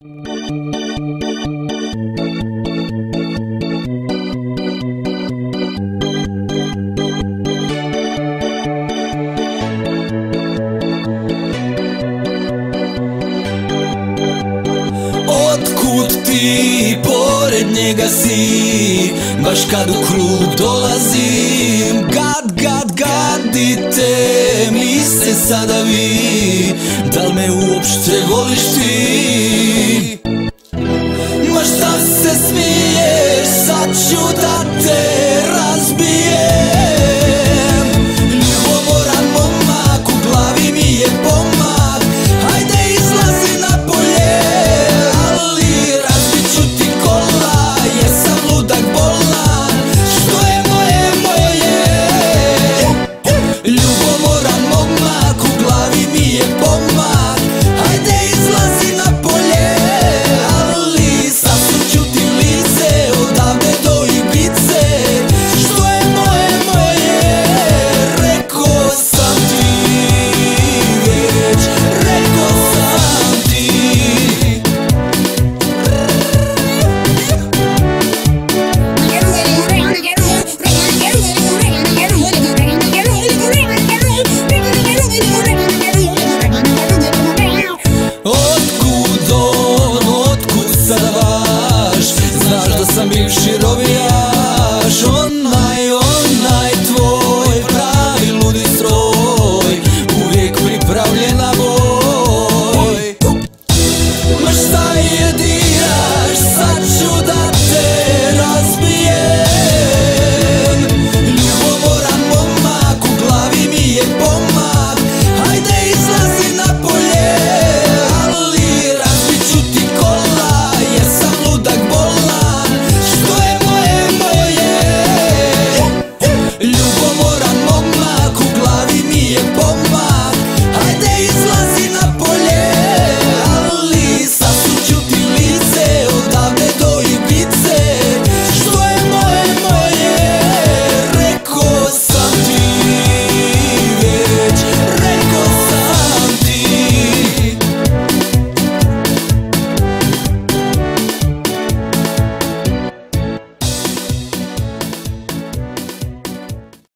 Otkud ti, pored njega si, baš kad u klub dolazim. Gadite mi se sada vi, dal me uopšte voliš ti? Ma šta se smiješ, sad ću da